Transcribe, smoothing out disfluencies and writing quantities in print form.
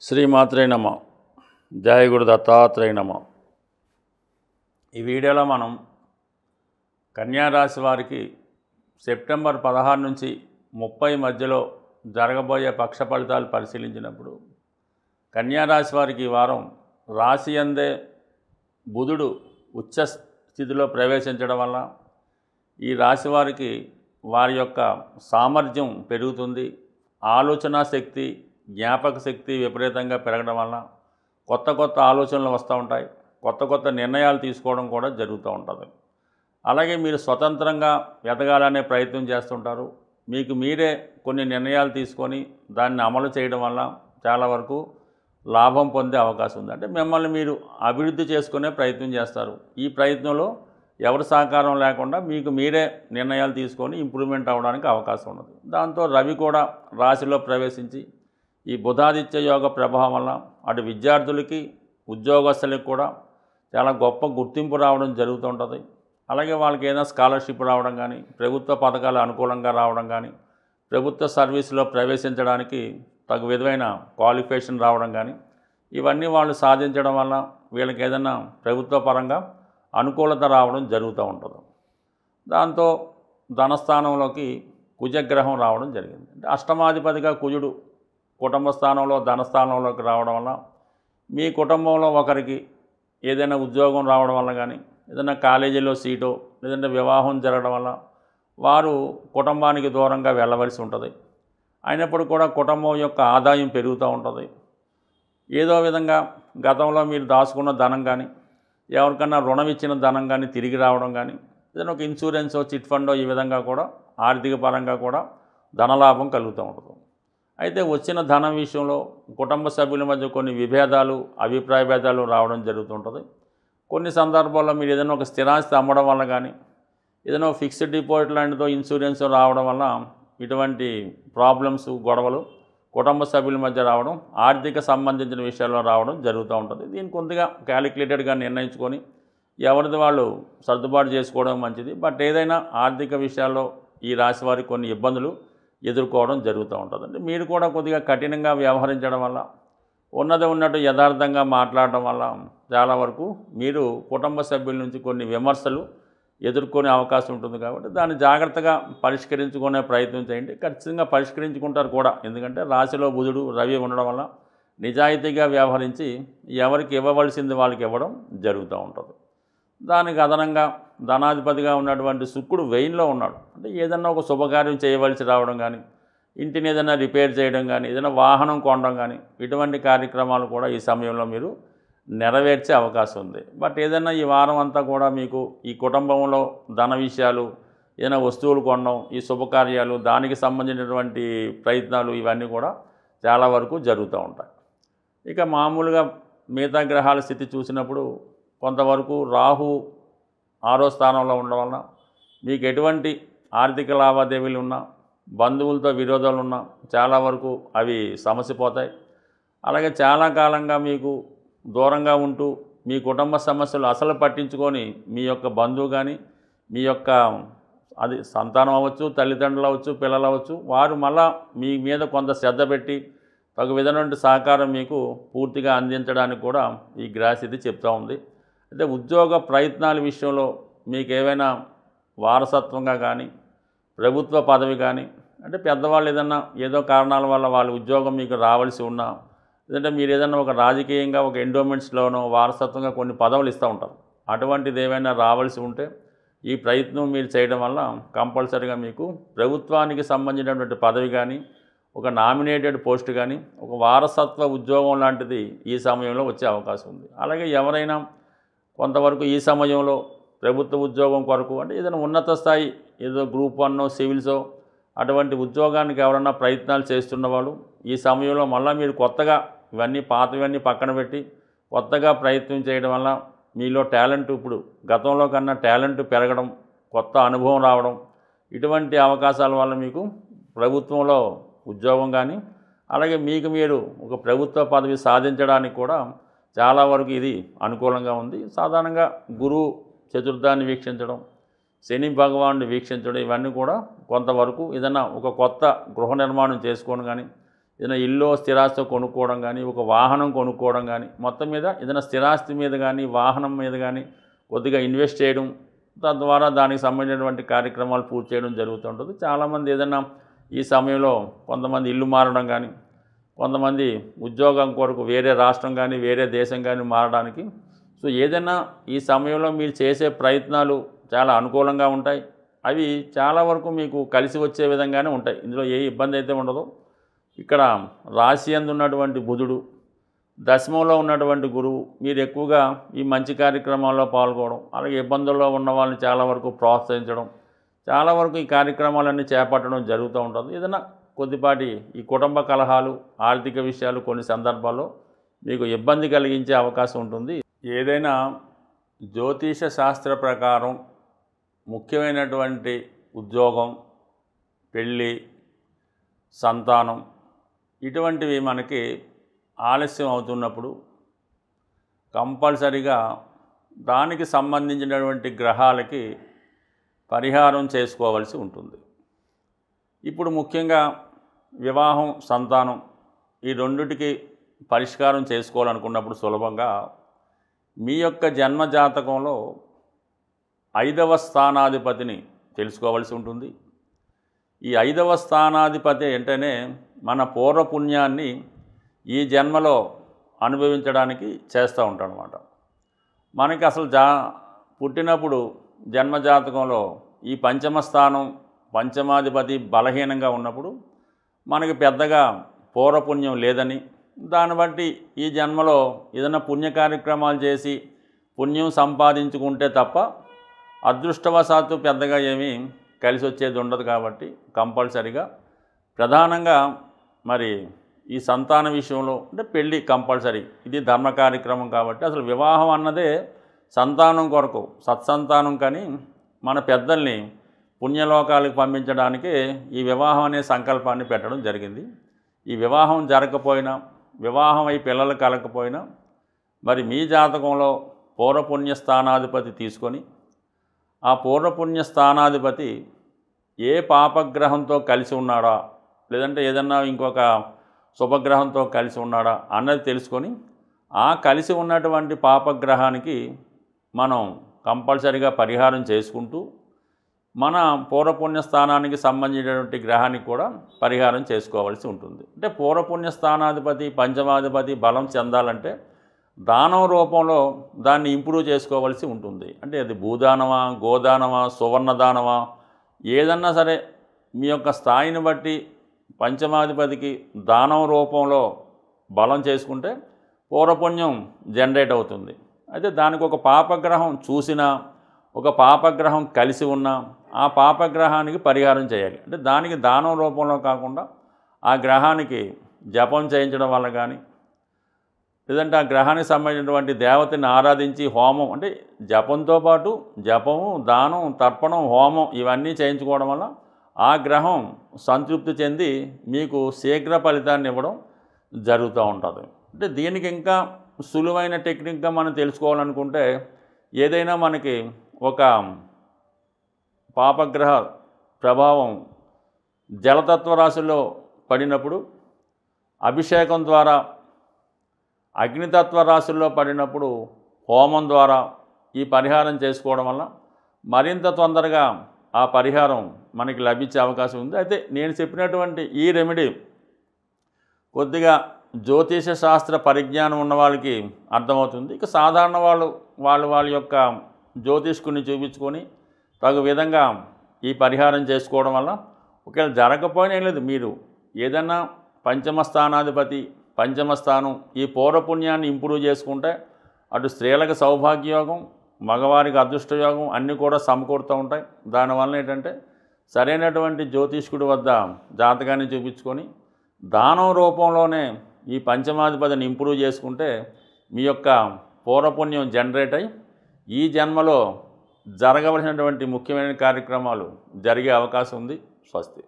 శ్రీమాత్రే నమ. జయ గురు దత్తాత్రేయ నమ. ఈ వీడియోలో మనం కన్యారాశి వారికి సెప్టెంబర్ 16 నుంచి 30 మధ్యలో జరగబోయే పక్ష ఫలితాలు పరిశీలించినప్పుడు కన్యారాశి వారికి ఈ వారం రాశి అందే బుధుడు ఉచ్చ స్థితిలో ప్రవేశించడం వల్ల ఈ రాశి వారికి వారి యొక్క సామర్థ్యం పెరుగుతుంది. ఆలోచన శక్తి, జ్ఞాపక శక్తి విపరీతంగా పెరగడం వల్ల కొత్త కొత్త ఆలోచనలు వస్తూ ఉంటాయి. కొత్త కొత్త నిర్ణయాలు తీసుకోవడం కూడా జరుగుతూ ఉంటుంది. అలాగే మీరు స్వతంత్రంగా ఎదగాలనే ప్రయత్నం చేస్తుంటారు. మీకు మీరే కొన్ని నిర్ణయాలు తీసుకొని దాన్ని అమలు చేయడం వల్ల చాలా వరకు లాభం పొందే అవకాశం ఉంది. అంటే మిమ్మల్ని మీరు అభివృద్ధి చేసుకునే ప్రయత్నం చేస్తారు. ఈ ప్రయత్నంలో ఎవరి సహకారం లేకుండా మీకు మీరే నిర్ణయాలు తీసుకొని ఇంప్రూవ్మెంట్ అవ్వడానికి అవకాశం ఉన్నది. దాంతో రవి కూడా రాశిలో ప్రవేశించి ఈ బుధాదిత్య యోగ ప్రభావం వల్ల అటు విద్యార్థులకి ఉద్యోగస్తులకు కూడా చాలా గొప్ప గుర్తింపు రావడం జరుగుతుంటుంది. అలాగే వాళ్ళకి ఏదైనా స్కాలర్షిప్ రావడం కానీ, ప్రభుత్వ పథకాలు అనుకూలంగా రావడం కానీ, ప్రభుత్వ సర్వీసులో ప్రవేశించడానికి తగు విధమైన క్వాలిఫికేషన్ రావడం కానీ, ఇవన్నీ వాళ్ళు సాధించడం వల్ల వీళ్ళకి ఏదైనా ప్రభుత్వ పరంగా అనుకూలత రావడం జరుగుతూ ఉంటుంది. దాంతో ధనస్థానంలోకి కుజగ్రహం రావడం జరిగింది. అంటే అష్టమాధిపతిగా కుజుడు కుటుంబ స్థానంలో ధనస్థానంలోకి రావడం వల్ల మీ కుటుంబంలో ఒకరికి ఏదైనా ఉద్యోగం రావడం వల్ల కానీ, ఏదైనా కాలేజీలో సీటో లేదంటే వివాహం జరగడం వల్ల వారు కుటుంబానికి దూరంగా వెళ్ళవలసి ఉంటుంది. అయినప్పుడు కూడా కుటుంబం యొక్క ఆదాయం పెరుగుతూ ఉంటుంది. ఏదో విధంగా గతంలో మీరు దాచుకున్న ధనం కానీ, ఎవరికన్నా రుణం ఇచ్చిన ధనం కానీ తిరిగి రావడం కానీ, ఏదైనా ఒక ఇన్సూరెన్సో చిట్ ఫండో ఈ విధంగా కూడా ఆర్థిక పరంగా కూడా ధనలాభం కలుగుతూ ఉంటుంది. అయితే వచ్చిన ధనం విషయంలో కుటుంబ సభ్యుల మధ్య కొన్ని విభేదాలు, అభిప్రాయ భేదాలు రావడం జరుగుతుంటుంది. కొన్ని సందర్భాల్లో మీరు ఏదైనా ఒక స్థిరాస్తి అమ్మడం వల్ల కానీ, ఏదైనా ఫిక్స్డ్ డిపాజిట్ లాంటిదో ఇన్సూరెన్స్ రావడం వల్ల ఇటువంటి ప్రాబ్లమ్స్, గొడవలు కుటుంబ సభ్యుల మధ్య రావడం, ఆర్థిక సంబంధించిన విషయాల్లో రావడం జరుగుతూ ఉంటుంది. దీన్ని కొద్దిగా క్యాలిక్యులేటెడ్గా నిర్ణయించుకొని ఎవరిది వాళ్ళు సర్దుబాటు చేసుకోవడం మంచిది. బట్ ఏదైనా ఆర్థిక విషయాల్లో ఈ రాశి వారికి కొన్ని ఇబ్బందులు ఎదుర్కోవడం జరుగుతూ ఉంటుందండి. మీరు కూడా కొద్దిగా కఠినంగా వ్యవహరించడం వల్ల, ఉన్నట్టు యథార్థంగా మాట్లాడడం వల్ల చాలా వరకు మీరు కుటుంబ సభ్యుల నుంచి కొన్ని విమర్శలు ఎదుర్కొనే అవకాశం ఉంటుంది. కాబట్టి దాన్ని జాగ్రత్తగా పరిష్కరించుకునే ప్రయత్నం చేయండి. ఖచ్చితంగా పరిష్కరించుకుంటారు కూడా. ఎందుకంటే రాశిలో బుధుడు, రవి ఉండడం వల్ల నిజాయితీగా వ్యవహరించి ఎవరికి ఇవ్వవలసింది వాళ్ళకి ఇవ్వడం జరుగుతూ ఉంటుంది. దానికి అదనంగా ధనాధిపతిగా ఉన్నటువంటి శుక్రుడు వెయిన్లో ఉన్నాడు. అంటే ఏదన్నా ఒక శుభకార్యం చేయవలసి రావడం కానీ, ఇంటిని ఏదైనా రిపేర్ చేయడం కానీ, ఏదైనా వాహనం కొనడం కానీ, ఇటువంటి కార్యక్రమాలు కూడా ఈ సమయంలో మీరు నెరవేర్చే అవకాశం ఉంది. బట్ ఏదైనా ఈ వారం అంతా కూడా మీకు ఈ కుటుంబంలో ధన విషయాలు, ఏదైనా వస్తువులు కొనడం, ఈ శుభకార్యాలు, దానికి సంబంధించినటువంటి ప్రయత్నాలు ఇవన్నీ కూడా చాలా వరకు జరుగుతూ ఉంటాయి. ఇక మామూలుగా మిగతా గ్రహాల స్థితి చూసినప్పుడు కొంతవరకు రాహు 6వ స్థానంలో ఉండడం వలన మీకు ఎటువంటి ఆర్థిక లావాదేవీలు ఉన్నా, బంధువులతో విరోధాలు ఉన్నా చాలా వరకు అవి సమసిపోతాయి. అలాగే చాలా కాలంగా మీకు దూరంగా ఉంటూ మీ కుటుంబ సమస్యలు అసలు పట్టించుకొని మీ యొక్క బంధువు కానీ, మీ యొక్క అది సంతానం అవ్వచ్చు, తల్లిదండ్రులు అవ్వచ్చు, పిల్లలు అవ్వచ్చు, వారు మళ్ళా మీ మీద కొంత శ్రద్ధ పెట్టి తగు విధమైన సహకారం మీకు పూర్తిగా అందించడానికి కూడా ఈ గ్రహస్థితి చెప్తూ ఉంది. అయితే ఉద్యోగ ప్రయత్నాల విషయంలో మీకు ఏవైనా వారసత్వంగా కానీ, ప్రభుత్వ పదవి కానీ, అంటే పెద్దవాళ్ళు ఏదన్నా ఏదో కారణాల వల్ల వాళ్ళ ఉద్యోగం మీకు రావాల్సి ఉన్నా, లేదంటే మీరు ఏదైనా ఒక రాజకీయంగా ఒక ఎండోమెంట్స్లోనో వారసత్వంగా కొన్ని పదవులు ఇస్తూ ఉంటారు. అటువంటిది ఏమైనా రావాల్సి ఉంటే ఈ ప్రయత్నం మీరు చేయడం వల్ల కంపల్సరీగా మీకు ప్రభుత్వానికి సంబంధించినటువంటి పదవి కానీ, ఒక నామినేటెడ్ పోస్ట్ కానీ, ఒక వారసత్వ ఉద్యోగం లాంటిది ఈ సమయంలో వచ్చే అవకాశం ఉంది. అలాగే ఎవరైనా కొంతవరకు ఈ సమయంలో ప్రభుత్వ ఉద్యోగం కొరకు, అంటే ఏదైనా ఉన్నత స్థాయి ఏదో గ్రూప్ 1 సివిల్సో అటువంటి ఉద్యోగానికి ఎవరైనా ప్రయత్నాలు చేస్తున్న వాళ్ళు ఈ సమయంలో మళ్ళీ మీరు కొత్తగా ఇవన్నీ పాతవన్నీ పక్కన పెట్టి కొత్తగా ప్రయత్నం చేయడం వల్ల మీలో టాలెంట్ ఇప్పుడు గతంలో కన్నా టాలెంట్ పెరగడం, కొత్త అనుభవం రావడం, ఇటువంటి అవకాశాల వల్ల మీకు ప్రభుత్వంలో ఉద్యోగం కానీ, అలాగే మీకు మీరు ఒక ప్రభుత్వ పదవి సాధించడానికి కూడా చాలా వరకు ఇది అనుకూలంగా ఉంది. సాధారణంగా గురువు చతుర్థాన్ని వీక్షించడం, శని భగవానుడిని వీక్షించడం, ఇవన్నీ కూడా కొంతవరకు ఏదైనా ఒక కొత్త గృహ నిర్మాణం చేసుకొని కానీ, ఏదైనా ఇల్లు స్థిరాస్తి కొనుక్కోవడం కానీ, ఒక వాహనం కొనుక్కోవడం కానీ, మొత్తం మీద ఏదైనా స్థిరాస్తి మీద కానీ, వాహనం మీద కానీ కొద్దిగా ఇన్వెస్ట్ చేయడం, తద్వారా దానికి సంబంధించినటువంటి కార్యక్రమాలు పూర్తి చేయడం జరుగుతుంటుంది. చాలామంది ఏదైనా ఈ సమయంలో కొంతమంది ఇల్లు మారడం కానీ, కొంతమంది ఉద్యోగం కొరకు వేరే రాష్ట్రం కానీ, వేరే దేశం కానీ మారడానికి. సో ఏదైనా ఈ సమయంలో మీరు చేసే ప్రయత్నాలు చాలా అనుకూలంగా ఉంటాయి. అవి చాలా వరకు మీకు కలిసి వచ్చే విధంగానే ఉంటాయి. ఇందులో ఏ ఇబ్బంది అయితే ఉండదు. ఇక్కడ రాశి యందు ఉన్నటువంటి బుధుడు, దశమంలో ఉన్నటువంటి గురువు, మీరు ఎక్కువగా ఈ మంచి కార్యక్రమాల్లో పాల్గొనడం, అలాగే ఇబ్బందుల్లో ఉన్న వాళ్ళని చాలా వరకు ప్రోత్సహించడం, చాలా వరకు ఈ కార్యక్రమాలన్నీ చేపట్టడం జరుగుతూ ఉంటుంది. ఏదైనా కొద్దిపాటి ఈ కుటుంబ కలహాలు, ఆర్థిక విషయాలు కొన్ని సందర్భాల్లో మీకు ఇబ్బంది కలిగించే అవకాశం ఉంటుంది. ఏదైనా జ్యోతిష శాస్త్ర ప్రకారం ముఖ్యమైనటువంటి ఉద్యోగం, పెళ్ళి, సంతానం ఇటువంటివి మనకి ఆలస్యం అవుతున్నప్పుడు కంపల్సరిగా దానికి సంబంధించినటువంటి గ్రహాలకి పరిహారం చేసుకోవాల్సి ఉంటుంది. ఇప్పుడు ముఖ్యంగా వివాహం, సంతానం ఈ రెండిటికి పరిష్కారం చేసుకోవాలనుకున్నప్పుడు సులభంగా మీ యొక్క జన్మ జాతకంలో 5వ స్థానాధిపతిని తెలుసుకోవాల్సి ఉంటుంది. ఈ 5వ స్థానాధిపతి అంటేనే మన పూర్వపుణ్యాన్ని ఈ జన్మలో అనుభవించడానికి చేస్తూ ఉంటాడు అన్నమాట. మనకి అసలు పుట్టినప్పుడు జన్మజాతకంలో ఈ పంచమ స్థానం, పంచమాధిపతి బలహీనంగా ఉన్నప్పుడు మనకి పెద్దగా పూర్వపుణ్యం లేదని, దాన్ని బట్టి ఈ జన్మలో ఏదైనా పుణ్య కార్యక్రమాలు చేసి పుణ్యం సంపాదించుకుంటే తప్ప అదృష్టవశాత్తు పెద్దగా ఏమీ కలిసి వచ్చేది ఉండదు. కాబట్టి కంపల్సరిగా ప్రధానంగా మరి ఈ సంతాన విషయంలో అంటే పెళ్ళి కంపల్సరీ, ఇది ధర్మ కార్యక్రమం కాబట్టి అసలు వివాహం అన్నదే సంతానం కొరకు, సత్సంతానం. కానీ మన పెద్దల్ని పుణ్యలోకాలకు పంపించడానికి ఈ వివాహం అనే సంకల్పాన్ని పెట్టడం జరిగింది. ఈ వివాహం జరగకపోయినా, వివాహం అయి పిల్లలు కలగకపోయినా మరి మీ జాతకంలో పూర్వపుణ్య స్థానాధిపతి తీసుకొని, ఆ పూర్వపుణ్య స్థానాధిపతి ఏ పాపగ్రహంతో కలిసి ఉన్నాడా, లేదంటే ఏదన్నా ఇంకొక శుభగ్రహంతో కలిసి ఉన్నాడా అన్నది తెలుసుకొని, ఆ కలిసి ఉన్నటువంటి పాపగ్రహానికి మనం కంపల్సరిగా పరిహారం చేసుకుంటూ మన పూర్వపుణ్య స్థానానికి సంబంధించినటువంటి గ్రహానికి కూడా పరిహారం చేసుకోవాల్సి ఉంటుంది. అంటే పూర్వపుణ్య స్థానాధిపతి, పంచమాధిపతి బలం చెందాలంటే దానం రూపంలో దాన్ని ఇంప్రూవ్ చేసుకోవాల్సి ఉంటుంది. అంటే అది భూదానమా, గోదానమా, సువర్ణదానమా, ఏదన్నా సరే మీ యొక్క స్థాయిని బట్టి పంచమాధిపతికి దానం రూపంలో బలం చేసుకుంటే పూర్వపుణ్యం జనరేట్ అవుతుంది. అయితే దానికి ఒక పాపగ్రహం చూసినా, ఒక పాపగ్రహం కలిసి ఉన్నా ఆ పాపగ్రహానికి పరిహారం చేయాలి. అంటే దానికి దానం రూపంలో కాకుండా ఆ గ్రహానికి జపం చేయించడం వల్ల కానీ, లేదంటే ఆ గ్రహానికి సంబంధించినటువంటి దేవతని ఆరాధించి హోమం, అంటే జపంతో పాటు జపము, దానం, తర్పణం, హోమం ఇవన్నీ చేయించుకోవడం వల్ల ఆ గ్రహం సంతృప్తి చెంది మీకు శీఘ్ర ఫలితాన్ని ఇవ్వడం జరుగుతూ ఉంటుంది. అంటే దీనికి ఇంకా సులువైన టెక్నిక్గా మనం తెలుసుకోవాలనుకుంటే, ఏదైనా మనకి ఒక పాపగ్రహ ప్రభావం జలతత్వ రాశిలో పడినప్పుడు, అభిషేకం ద్వారా అగ్నితత్వ రాశుల్లో పడినప్పుడు హోమం ద్వారా ఈ పరిహారం చేసుకోవడం వల్ల మరింత తొందరగా ఆ పరిహారం మనకి లభించే అవకాశం ఉంది. అయితే నేను చెప్పినటువంటి ఈ రెమెడీ కొద్దిగా జ్యోతిష శాస్త్ర పరిజ్ఞానం ఉన్న వాళ్ళకి అర్థమవుతుంది. ఇక సాధారణ వాళ్ళ యొక్క జ్యోతిష్కుని చూపించుకొని తగు విధంగా ఈ పరిహారం చేసుకోవడం వల్ల ఒకవేళ జరగకపోయినా ఏం లేదు, మీరు ఏదన్నా పంచమ స్థానాధిపతి, పంచమ స్థానం ఈ పూర్వపుణ్యాన్ని ఇంప్రూవ్ చేసుకుంటే అటు స్త్రీలకు సౌభాగ్యయోగం, మగవారికి అదృష్టయోగం అన్నీ కూడా సమకూరుతూ ఉంటాయి. దానివల్ల ఏంటంటే సరైనటువంటి జ్యోతిష్కుడి వద్ద జాతకాన్ని చూపించుకొని దానం రూపంలోనే ఈ పంచమాధిపతిని ఇంప్రూవ్ చేసుకుంటే మీ యొక్క పూర్వపుణ్యం జనరేట్ అయ్యి ఈ జన్మలో జరగవలసినటువంటి ముఖ్యమైన కార్యక్రమాలు జరిగే అవకాశం ఉంది. స్వస్తి.